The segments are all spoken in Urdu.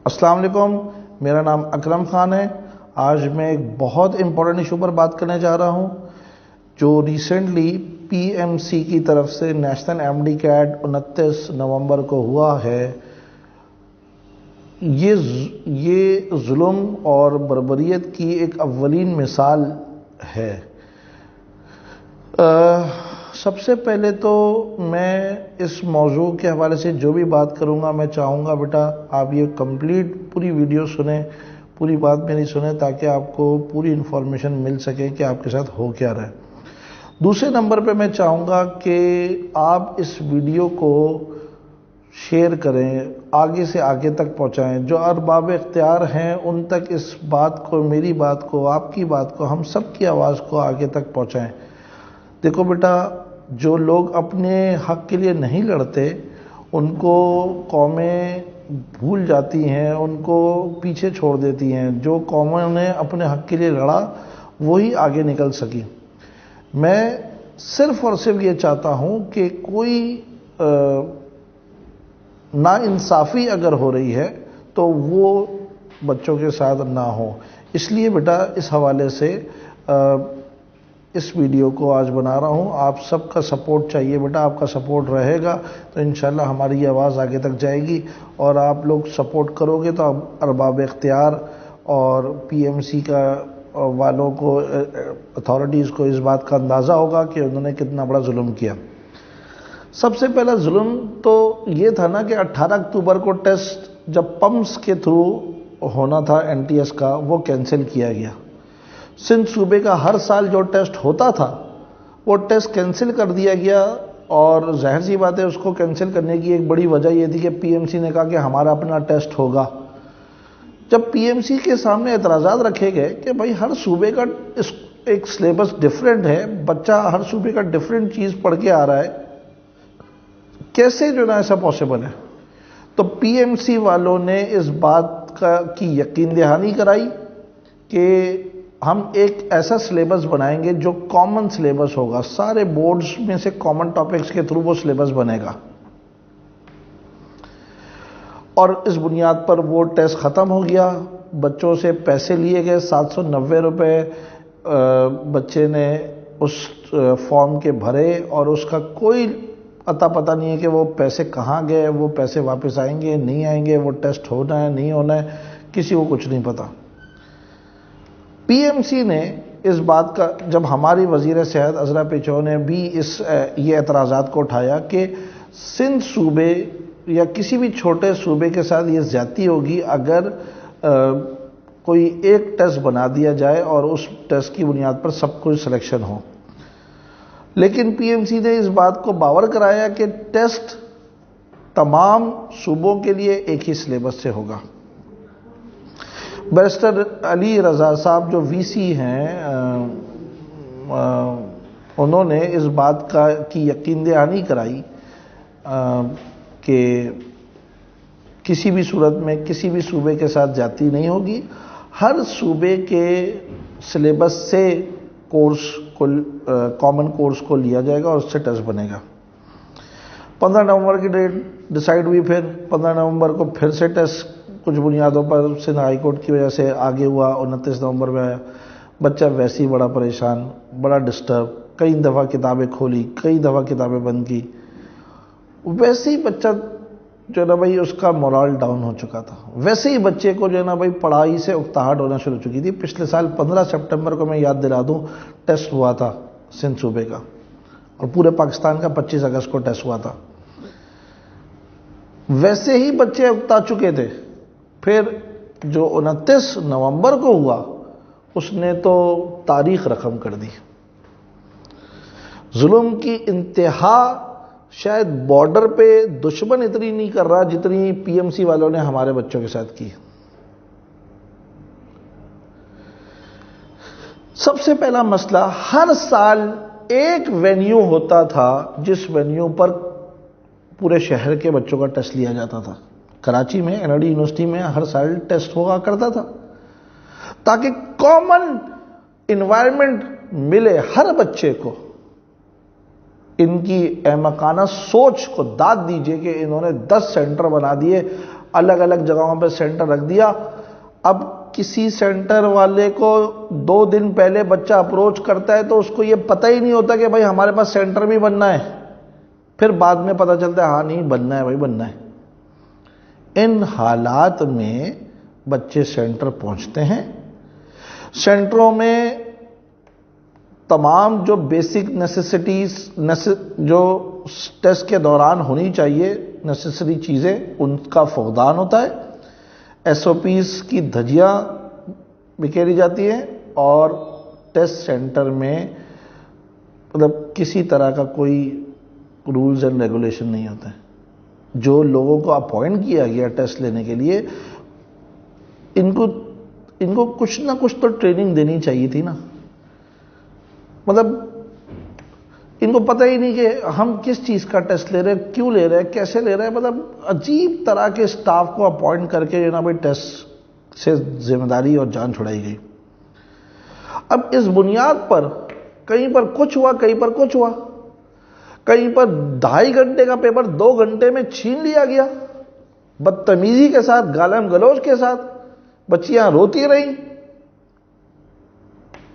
السلام علیکم، میرا نام اکرم خان ہے۔ آج میں ایک بہت امپورٹنٹ ایشو پر بات کرنے جا رہا ہوں جو ریسنٹلی پی ایم سی کی طرف سے نیشنل ایم ڈی کیٹ 29 نومبر کو ہوا ہے۔ یہ ظلم اور بربریت کی ایک اولین مثال ہے۔ سب سے پہلے تو میں اس موضوع کے حوالے سے جو بھی بات کروں گا، میں چاہوں گا بیٹا آپ یہ کمپلیٹ پوری ویڈیو سنیں، پوری بات میری سنیں تاکہ آپ کو پوری انفارمیشن مل سکے کہ آپ کے ساتھ ہو کیا رہا ہے۔ دوسرے نمبر پہ میں چاہوں گا کہ آپ اس ویڈیو کو شیئر کریں، آگے سے آگے تک پہنچائیں، جو ارباب اختیار ہیں ان تک اس بات کو، میری بات کو، آپ کی بات کو، ہم سب کی آواز کو آگے تک پہنچائیں۔ دیکھو بیٹا، جو لوگ اپنے حق کے لیے نہیں لڑتے ان کو قومیں بھول جاتی ہیں، ان کو پیچھے چھوڑ دیتی ہیں۔ جو قوموں نے اپنے حق کے لیے لڑا وہی آگے نکل سکی۔ میں صرف اور صرف یہ چاہتا ہوں کہ کوئی ناانصافی اگر ہو رہی ہے تو وہ بچوں کے ساتھ نہ ہو۔ اس لیے بیٹا اس حوالے سے اس ویڈیو کو آج بنا رہا ہوں۔ آپ سب کا سپورٹ چاہیے بیٹا، آپ کا سپورٹ رہے گا تو انشاءاللہ ہماری یہ آواز آگے تک جائے گی، اور آپ لوگ سپورٹ کرو گے تو ارباب اختیار اور پی ایم سی کا والوں کو، اتھارٹیز کو اس بات کا اندازہ ہوگا کہ انہوں نے کتنا بڑا ظلم کیا۔ سب سے پہلا ظلم تو یہ تھا نا کہ 18 اکتوبر کو ٹیسٹ جب پمپس کے تھرو ہونا تھا این ٹی ایس کا، وہ کینسل کیا گیا۔ سندھ صوبے کا ہر سال جو ٹیسٹ ہوتا تھا وہ ٹیسٹ کینسل کر دیا گیا، اور ظاہر سی بات ہے اس کو کینسل کرنے کی ایک بڑی وجہ یہ تھی کہ پی ایم سی نے کہا کہ ہمارا اپنا ٹیسٹ ہوگا۔ جب پی ایم سی کے سامنے اعتراضات رکھے گئے کہ بھائی ہر صوبے کا ایک سلیبس ڈیفرنٹ ہے، بچہ ہر صوبے کا ڈیفرنٹ چیز پڑھ کے آ رہا ہے، کیسے جو نا ایسا پاسبل ہے؟ تو پی ایم سی والوں نے اس بات کی یقین دہانی کرائی کہ ہم ایک ایسا سلیبس بنائیں گے جو کامن سلیبس ہوگا، سارے بورڈز میں سے کامن ٹاپکس کے تھرو وہ سلیبس بنے گا، اور اس بنیاد پر وہ ٹیسٹ ختم ہو گیا۔ بچوں سے پیسے لیے گئے 790 روپے، بچے نے اس فارم کے بھرے اور اس کا کوئی اتا پتہ نہیں ہے کہ وہ پیسے کہاں گئے، وہ پیسے واپس آئیں گے نہیں آئیں گے، وہ ٹیسٹ ہونا ہے نہیں ہونا ہے، کسی کو کچھ نہیں پتہ۔ پی ایم سی نے اس بات کا، جب ہماری وزیر صحت عذرا پیچو نے بھی یہ اعتراضات کو اٹھایا کہ سندھ صوبے یا کسی بھی چھوٹے صوبے کے ساتھ یہ زیادتی ہوگی اگر کوئی ایک ٹیسٹ بنا دیا جائے اور اس ٹیسٹ کی بنیاد پر سب کچھ سلیکشن ہو، لیکن پی ایم سی نے اس بات کو باور کرایا کہ ٹیسٹ تمام صوبوں کے لیے ایک ہی سلیبس سے ہوگا۔ بیرسٹر علی رضا صاحب جو وی سی ہیں، انہوں نے اس بات کی یقین دہانی کرائی کہ کسی بھی صورت میں کسی بھی صوبے کے ساتھ زیادتی نہیں ہوگی، ہر صوبے کے سلیبس سے کورس کو، کامن کورس کو لیا جائے گا اور اس سے ٹیسٹ بنے گا۔ 15 نومبر کی ڈیٹ ڈیسائیڈ ہوئی، پھر 15 نومبر کو پھر سے ٹیسٹ کچھ بنیادوں پر سندھ ہائی کورٹ کی وجہ سے آگے ہوا، 29 نومبر میں آیا۔ بچہ ویسے ہی بڑا پریشان، بڑا ڈسٹرب، کئی دفعہ کتابیں کھولی، کئی دفعہ کتابیں بند کی، ویسے ہی بچہ جو ہے نا بھائی اس کا مورال ڈاؤن ہو چکا تھا، ویسے ہی بچے کو جو ہے نا بھائی پڑھائی سے اکتاہٹ ہونا شروع ہو چکی تھی۔ پچھلے سال 15 سپٹمبر کو میں یاد دلا دوں ٹیسٹ ہوا تھا سندھ صوبے کا، اور پورے پاکستان کا 25 اگست کو ٹیسٹ ہوا تھا۔ ویسے ہی بچے اکتا چکے تھے، پھر جو 29 نومبر کو ہوا اس نے تو تاریخ رقم کر دی۔ ظلم کی انتہا شاید بارڈر پہ دشمن اتنی نہیں کر رہا جتنی پی ایم سی والوں نے ہمارے بچوں کے ساتھ کی۔ سب سے پہلا مسئلہ، ہر سال ایک وینیو ہوتا تھا جس وینیو پر پورے شہر کے بچوں کا ٹیسٹ لیا جاتا تھا۔ کراچی میں این ڈی یونیورسٹی میں ہر سال ٹیسٹ ہوا کرتا تھا تاکہ کامن انوائرمنٹ ملے ہر بچے کو۔ ان کی احمقانہ سوچ کو داد دیجئے کہ انہوں نے 10 سینٹر بنا دیے الگ الگ جگہوں پہ سینٹر رکھ دیا. اب کسی سینٹر والے کو 2 دن پہلے بچہ اپروچ کرتا ہے تو اس کو یہ پتہ ہی نہیں ہوتا کہ بھائی ہمارے پاس سینٹر بھی بننا ہے. پھر بعد میں پتہ چلتا ہے ہاں نہیں بننا ہے بھائی بننا ہے. ان حالات میں بچے سینٹر پہنچتے ہیں. سینٹروں میں تمام جو بیسک نیسیسٹیز جو ٹیسٹ کے دوران ہونی چاہیے نیسیسری چیزیں ان کا فقدان ہوتا ہے. ایس او پیز کی دھجیاں بکھیری جاتی ہیں اور ٹیسٹ سینٹر میں مطلب کسی طرح کا کوئی رولز اینڈ ریگولیشن نہیں ہوتا ہے. جو لوگوں کو اپوائنٹ کیا گیا ٹیسٹ لینے کے لیے ان کو کچھ نہ کچھ تو ٹریننگ دینی چاہیے تھی نا. مطلب ان کو پتہ ہی نہیں کہ ہم کس چیز کا ٹیسٹ لے رہے ہیں, کیوں لے رہے ہیں, کیسے لے رہے ہیں. مطلب عجیب طرح کے سٹاف کو اپوائنٹ کر کے جناب ٹیسٹ سے ذمہ داری اور جان چھڑائی گئی. اب اس بنیاد پر کہیں پر کچھ ہوا, کہیں پر کچھ ہوا, کہیں پر 2.5 گھنٹے کا پیپر 2 گھنٹے میں چھین لیا گیا بدتمیزی کے ساتھ, گالم گلوچ کے ساتھ. بچیاں روتی رہیں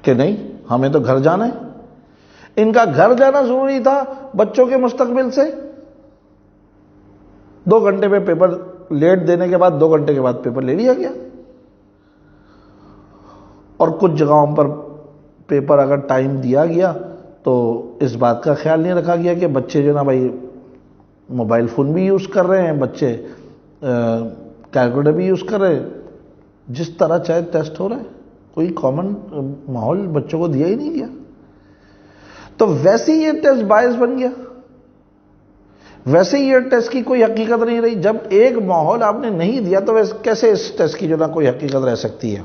کہ نہیں ہمیں تو گھر جانا ہے. ان کا گھر جانا ضروری تھا بچوں کے مستقبل سے. 2 گھنٹے میں پیپر لیٹ دینے کے بعد 2 گھنٹے کے بعد پیپر لے لیا گیا. اور کچھ جگہوں پر پیپر اگر ٹائم دیا گیا تو اس بات کا خیال نہیں رکھا گیا کہ بچے جو نا بھائی موبائل فون بھی یوز کر رہے ہیں, بچے کیلکولیٹر بھی یوز کر رہے ہیں. جس طرح چاہے ٹیسٹ ہو رہا ہے, کوئی کامن ماحول بچوں کو دیا ہی نہیں گیا. تو ویسے ہی یہ ٹیسٹ باعث بن گیا, ویسے ہی یہ ٹیسٹ کی کوئی حقیقت نہیں رہی. جب ایک ماحول آپ نے نہیں دیا تو کیسے اس ٹیسٹ کی جو نا کوئی حقیقت رہ سکتی ہے.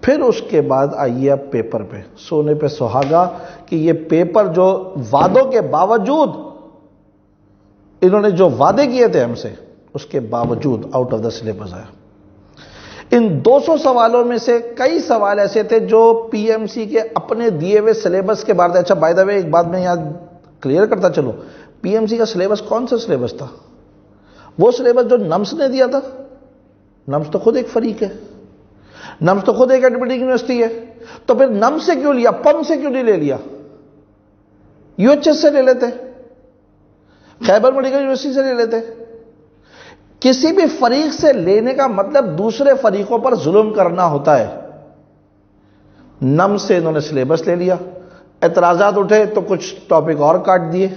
پھر اس کے بعد آئیے اب پیپر پہ, سونے پہ سہاگا کہ یہ پیپر جو وعدوں کے باوجود انہوں نے جو وعدے کیے تھے ہم سے اس کے باوجود آؤٹ آف دا سلیبس آیا. ان 200 سوالوں میں سے کئی سوال ایسے تھے جو پی ایم سی کے اپنے دیے ہوئے سلیبس کے بارے. اچھا بائی دا وے ایک بات میں یہاں کلیئر کرتا چلو, پی ایم سی کا سلیبس کون سا سلیبس تھا؟ وہ سلیبس جو نمس نے دیا تھا. نمس تو خود ایک فریق ہے, نمس تو خود ایک ایڈمٹنگ یونیورسٹی ہے. تو پھر نمس سے کیوں لیا, پم سے کیوں نہیں لے لیا, یو ایچ ایس سے لے لیتے, خیبر میڈیکل یونیورسٹی سے لے لیتے. کسی بھی فریق سے لینے کا مطلب دوسرے فریقوں پر ظلم کرنا ہوتا ہے. نمس سے انہوں نے سلیبس لے لیا, اعتراضات اٹھے تو کچھ ٹاپک اور کاٹ دیے,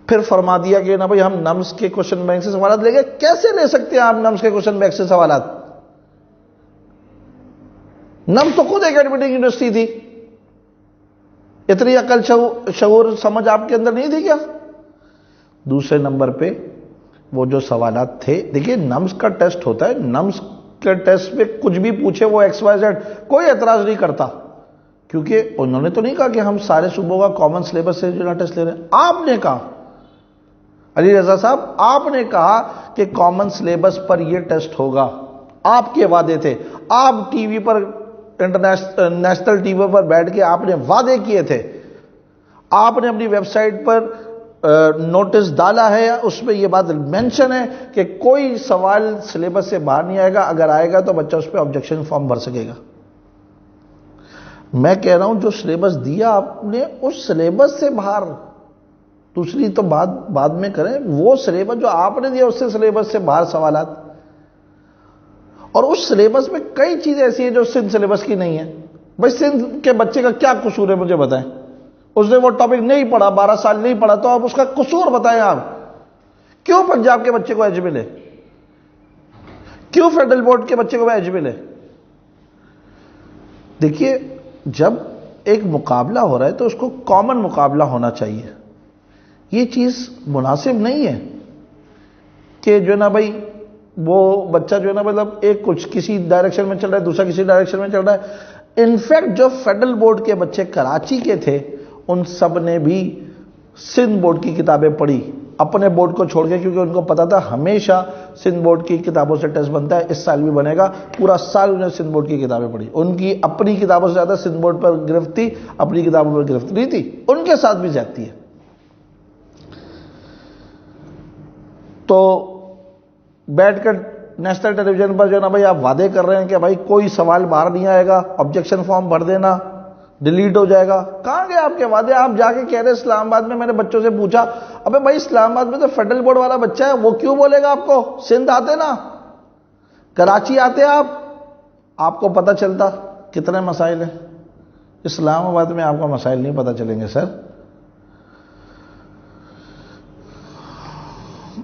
پھر فرما دیا کہ نا بھائی ہم نمس کے کوشچن بینک سے سوالات لے گئے. کیسے لے سکتے ہیں آپ نمس کے کوشچن بینک سے سوالات؟ نمس تو خود ایک ایڈمٹنگ یونیورسٹی تھی. اتنی عقل شعور سمجھ آپ کے اندر نہیں تھی کیا؟ دوسرے نمبر پہ وہ جو سوالات تھے, دیکھیے نمس کا ٹیسٹ ہوتا ہے, نمس کے ٹیسٹ پہ کچھ بھی پوچھے وہ ایکس وائی زیڈ کوئی اعتراض نہیں کرتا, کیونکہ انہوں نے تو نہیں کہا کہ ہم سارے صوبوں کا کامن سلیبس سے جو ٹیسٹ لے رہے ہیں. آپ نے کہا, علی رضا صاحب آپ نے کہا کہ کامن سلیبس پر یہ ٹیسٹ ہوگا. آپ کے وعدے تھے, آپ ٹی وی پر نیشنل ٹی وی پر بیٹھ کے آپ نے وعدے کیے تھے, آپ نے اپنی ویب سائٹ پر نوٹس ڈالا ہے, اس میں یہ بات مینشن ہے کہ کوئی سوال سلیبس سے باہر نہیں آئے گا, اگر آئے گا تو بچہ اس پہ آبجیکشن فارم بھر سکے گا. میں کہہ رہا ہوں جو سلیبس دیا آپ نے اس سلیبس سے باہر, دوسری تو بات بعد میں کریں, وہ سلیبس جو آپ نے دیا اس سے سلیبس سے باہر سوالات. اور اس سلیبس میں کئی چیزیں ایسی ہیں جو سندھ سلیبس کی نہیں ہیں. بھائی سندھ کے بچے کا کیا قصور ہے مجھے بتائیں, اس نے وہ ٹاپک نہیں پڑھا, 12 سال نہیں پڑھا, تو آپ اس کا قصور بتائیں. آپ کیوں پنجاب کے بچے کو ایج ملے, کیوں فیڈرل بورڈ کے بچے کو ایج ملے؟ دیکھیے جب ایک مقابلہ ہو رہا ہے تو اس کو کامن مقابلہ ہونا چاہیے. یہ چیز مناسب نہیں ہے کہ جو ہے نا بھائی وہ بچہ جو ہے نا مطلب ایک کچھ کسی ڈائریکشن میں چل رہا ہے, دوسرا کسی ڈائریکشن میں چل رہا ہے. انفیکٹ جو فیڈرل بورڈ کے بچے کراچی کے تھے ان سب نے بھی سندھ بورڈ کی کتابیں پڑھی اپنے بورڈ کو چھوڑ کے, کیونکہ ان کو پتا تھا ہمیشہ سندھ بورڈ کی کتابوں سے ٹیسٹ بنتا ہے, اس سال بھی بنے گا. پورا سال انہیں سندھ بورڈ کی کتابیں پڑھی. ان کی اپنی کتابوں سے زیادہ سندھ بورڈ پر گرفت تھی, اپنی کتابوں پر گرفت نہیں تھی. ان کے ساتھ بھی زیادتی ہے. تو بیٹھ کر نیشنل ٹیلی ویژن پر جو ہے نا بھائی آپ وعدے کر رہے ہیں کہ بھائی کوئی سوال باہر نہیں آئے گا، آبجیکشن فارم بھر دینا، ڈیلیٹ ہو جائے گا. کہاں گئے آپ کے وعدے؟ آپ جا کے کہہ رہے اسلام آباد میں. میں نے بچوں سے پوچھا ابے بھائی اسلام آباد میں تو فیڈرل بورڈ والا بچہ ہے، وہ کیوں بولے گا آپ کو؟ سندھ آتے نا، کراچی آتے آپ کو پتہ چلتا کتنے مسائل ہیں. اسلام آباد میں آپ کو مسائل نہیں پتہ چلیں گے سر.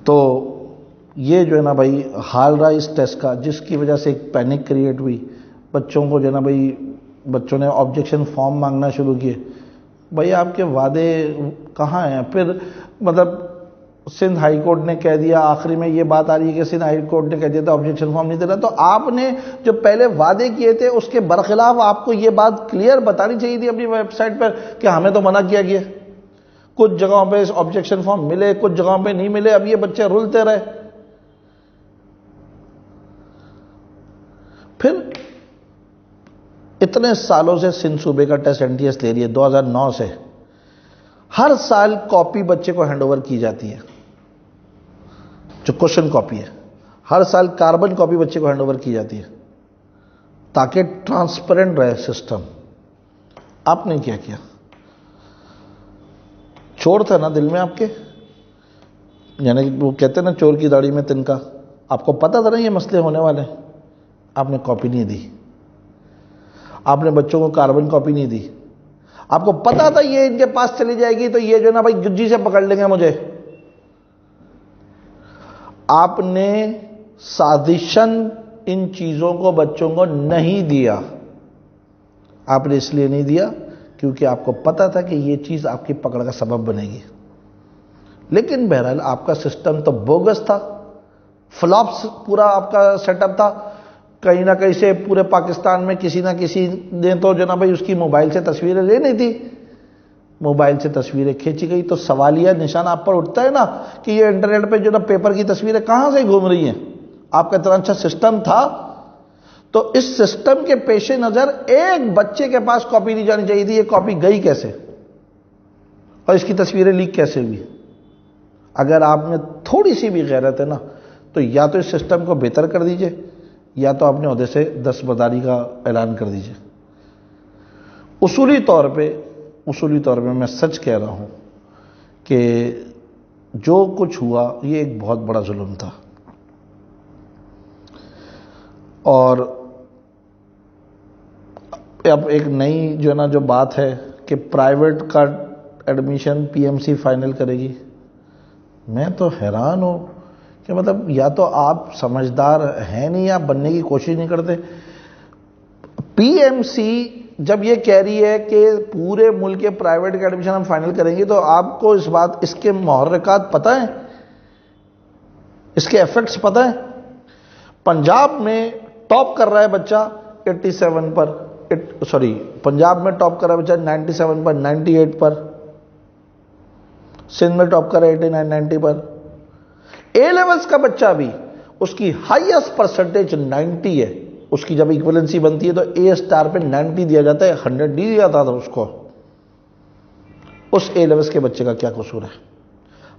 تو یہ جو ہے نا بھائی حال رہا اس ٹیسٹ کا، جس کی وجہ سے ایک پینک کریٹ ہوئی. بچوں کو جو ہے نا بھائی بچوں نے آبجیکشن فارم مانگنا شروع کیے. بھائی آپ کے وعدے کہاں ہیں؟ پھر مطلب سندھ ہائی کورٹ نے کہہ دیا، آخری میں یہ بات آ رہی ہے کہ سندھ ہائی کورٹ نے کہہ دیا تھا آبجیکشن فارم نہیں دینا. تو آپ نے جو پہلے وعدے کیے تھے اس کے برخلاف آپ کو یہ بات کلیئر بتانی چاہیے تھی اپنی ویب سائٹ پر کہ ہمیں تو منع کیا گیا. کچھ جگہوں پہ آبجیکشن فارم ملے، کچھ جگہوں پہ نہیں ملے. اب یہ بچے رلتے رہے. پھر اتنے سالوں سے سندھ صوبے کا ٹیسٹ این ٹی ایس لے رہی ہے، 2009 سے ہر سال کاپی بچے کو ہینڈ اوور کی جاتی ہے، جو کوشچن کاپی ہے. ہر سال کاربن کاپی بچے کو ہینڈ اوور کی جاتی ہے تاکہ ٹرانسپیرنٹ رہے سسٹم. آپ نے کیا کیا؟ چور تھا نا دل میں آپ کے، یعنی وہ کہتے ہیں نا چور کی داڑھی میں تنکا. آپ کو پتا تھا نا یہ مسئلے ہونے والے ہیں، آپ نے کاپی نہیں دی. آپ نے بچوں کو کاربن کاپی نہیں دی. آپ کو پتا تھا یہ ان کے پاس چلی جائے گی تو یہ جو ہے نا بھائی گجی سے پکڑ لیں گے مجھے. آپ نے سازشاً ان چیزوں کو بچوں کو نہیں دیا. آپ نے اس لیے نہیں دیا کیونکہ آپ کو پتا تھا کہ یہ چیز آپ کی پکڑ کا سبب بنے گی. لیکن بہرحال آپ کا سسٹم تو بوگس تھا، فلاپس پورا آپ کا سیٹ اپ تھا. کہیں نہ کہیں سے پورے پاکستان میں کسی نہ کسی نے تو جو نا بھائی اس کی موبائل سے تصویریں لینی تھی. موبائل سے تصویریں کھینچی گئی تو سوالیہ نشان آپ پر اٹھتا ہے نا کہ یہ انٹرنیٹ پہ جو نا پیپر کی تصویریں کہاں سے گھوم رہی ہیں. آپ کا اتنا اچھا سسٹم تھا تو اس سسٹم کے پیش نظر ایک بچے کے پاس کاپی نہیں جانی چاہیے تھی. یہ کاپی گئی کیسے اور اس کی تصویریں لیک کیسے ہوئی؟ اگر آپ میں تھوڑی سی بھی غیرت ہے نا تو یا تو اس سسٹم کو بہتر کر دیجئے یا تو اپنے عہدے سے دستبرداری کا اعلان کر دیجئے. اصولی طور پہ میں سچ کہہ رہا ہوں کہ جو کچھ ہوا یہ ایک بہت بڑا ظلم تھا. اور اب ایک نئی جو ہے نا جو بات ہے کہ پرائیویٹ کا admission P M C final کرے گی. میں تو حیران ہوں کہ مطلب یا تو آپ سمجھدار ہیں نہیں یا بننے کی کوشش نہیں کرتے. پی ایم سی جب یہ کہہ رہی ہے کہ پورے ملک کے پرائیویٹ کا ایڈمیشن ہم فائنل کریں گے تو آپ کو اس کے محرکات پتہ ہیں، اس کے ایفیکٹس پتہ ہیں. پنجاب میں ٹاپ کر رہا ہے بچہ 87 پر، پنجاب میں ٹاپ کر رہا ہے بچہ 97 پر، 98 پر. سندھ میں ٹاپ کر رہا ہے 89 90 پر. اے لیولز کا بچہ بھی اس کی ہائیسٹ پرسنٹیج 90 ہے. اس کی جب ایکویلنسی بنتی ہے تو اے سٹار پہ 90 دیا جاتا ہے، 100 نہیں دیا جاتا تھا اس کو. اس اے لیولز کے بچے کا کیا قصور ہے؟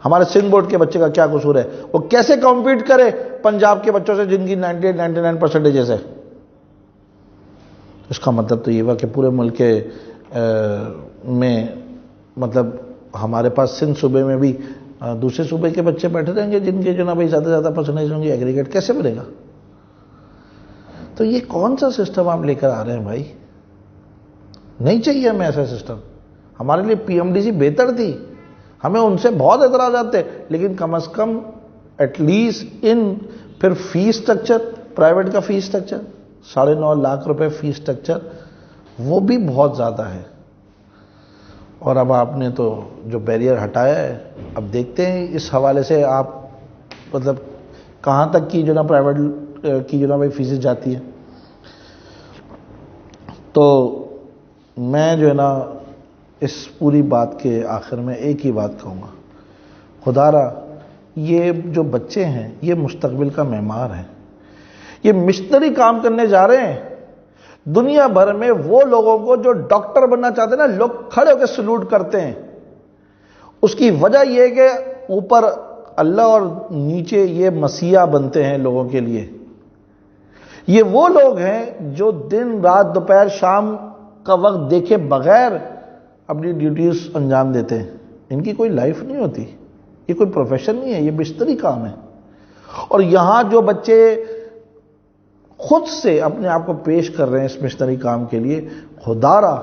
ہمارے سندھ بورڈ کے بچے کا کیا قصور ہے؟ وہ کیسے کمپیٹ کرے پنجاب کے بچوں سے جن کی 98 99 پرسنٹیجز ہے؟ اس کا مطلب تو یہ ہوا کہ پورے ملک میں مطلب ہمارے پاس سندھ صوبے میں بھی دوسرے صوبے کے بچے بیٹھے رہیں گے جن کے جو نا بھائی زیادہ سے زیادہ پرسنٹیج ہوں گے. ایگریگیٹ کیسے بنے گا؟ تو یہ کون سا سسٹم آپ لے کر آ رہے ہیں بھائی؟ نہیں چاہیے ہمیں ایسا سسٹم. ہمارے لیے پی ایم ڈی سی بہتر تھی، ہمیں ان سے بہت اعتراضات تھے، لیکن کم از کم ایٹ لیسٹ پھر فیس سٹرکچر، پرائیویٹ کا فیس سٹرکچر 9.5 لاکھ روپے فیس سٹرکچر، وہ بھی بہت زیادہ ہے. اور اب آپ نے تو جو بیریئر ہٹایا ہے، اب دیکھتے ہیں اس حوالے سے آپ مطلب کہاں تک کی جو نا پرائیویٹ کی جو نا بھائی فیسیں جاتی ہے. تو میں جو ہے نا اس پوری بات کے آخر میں ایک ہی بات کہوں گا، خدا را یہ جو بچے ہیں یہ مستقبل کا معمار ہیں. یہ مشنری کام کرنے جا رہے ہیں دنیا بھر میں. وہ لوگوں کو جو ڈاکٹر بننا چاہتے ہیں نا، لوگ کھڑے ہو کے سلوٹ کرتے ہیں. اس کی وجہ یہ ہے کہ اوپر اللہ اور نیچے یہ مسیح بنتے ہیں لوگوں کے لیے. یہ وہ لوگ ہیں جو دن رات دوپہر شام کا وقت دیکھے بغیر اپنی ڈیوٹیز انجام دیتے ہیں. ان کی کوئی لائف نہیں ہوتی، یہ کوئی پروفیشن نہیں ہے، یہ بستری کام ہے. اور یہاں جو بچے خود سے اپنے آپ کو پیش کر رہے ہیں اس مشنری کام کے لیے، خدا را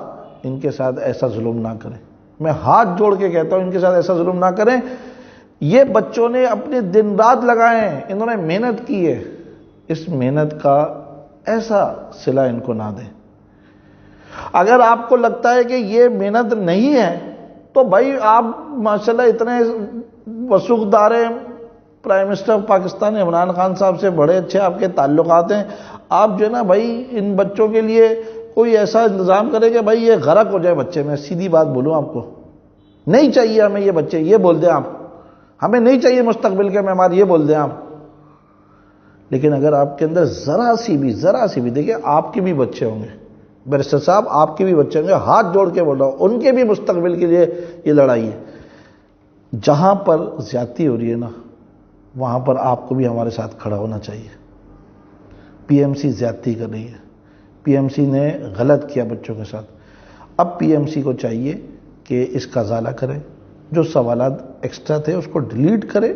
ان کے ساتھ ایسا ظلم نہ کریں. میں ہاتھ جوڑ کے کہتا ہوں ان کے ساتھ ایسا ظلم نہ کریں. یہ بچوں نے اپنے دن رات لگائے ہیں، انہوں نے محنت کی ہے، اس محنت کا ایسا صلہ ان کو نہ دیں. اگر آپ کو لگتا ہے کہ یہ محنت نہیں ہے تو بھائی آپ ماشاءاللہ اتنے وثوقدار ہیں، prime minister of Pakistan Imran Khan صاحب سے بڑے اچھے آپ کے تعلقات ہیں، آپ جو ہے نا بھائی ان بچوں کے لیے کوئی ایسا انتظام کرے کہ بھائی یہ غرق ہو جائے بچے. میں سیدھی بات بولوں آپ کو، نہیں چاہیے ہمیں یہ بچے، یہ بول دیں آپ، ہمیں نہیں چاہیے مستقبل کے معمار، یہ بول دیں آپ. لیکن اگر آپ کے اندر ذرا سی بھی دیکھیں، آپ کے بھی بچے ہوں گے بیرسٹر صاحب، آپ کے بھی بچے ہوں گے، ہاتھ جوڑ کے بول رہا ہوں، ان کے بھی مستقبل کے لیے یہ لڑائی ہے. جہاں پر زیادتی ہو رہی ہے نا، وہاں پر آپ کو بھی ہمارے ساتھ کھڑا ہونا چاہیے. پی ایم سی زیادتی کر رہی ہے، پی ایم سی نے غلط کیا بچوں کے ساتھ. اب پی ایم سی کو چاہیے کہ اس کا ازالہ کرے، جو سوالات ایکسٹرا تھے اس کو ڈیلیٹ کرے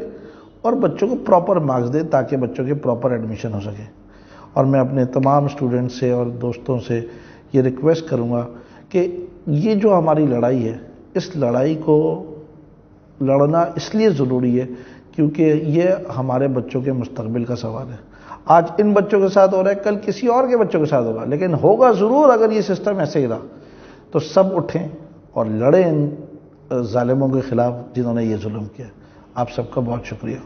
اور بچوں کو پراپر مارکس دے تاکہ بچوں کے پراپر ایڈمیشن ہو سکے. اور میں اپنے تمام اسٹوڈنٹ سے اور دوستوں سے یہ ریکویسٹ کروں گا کہ یہ جو ہماری لڑائی ہے، اس لڑائی کو لڑنا اس لیے ضروری ہے کیونکہ یہ ہمارے بچوں کے مستقبل کا سوال ہے. آج ان بچوں کے ساتھ ہو رہا ہے، کل کسی اور کے بچوں کے ساتھ ہوگا، لیکن ہوگا ضرور. اگر یہ سسٹم ایسے ہی رہا تو سب اٹھیں اور لڑیں ان ظالموں کے خلاف جنہوں نے یہ ظلم کیا. آپ سب کا بہت شکریہ.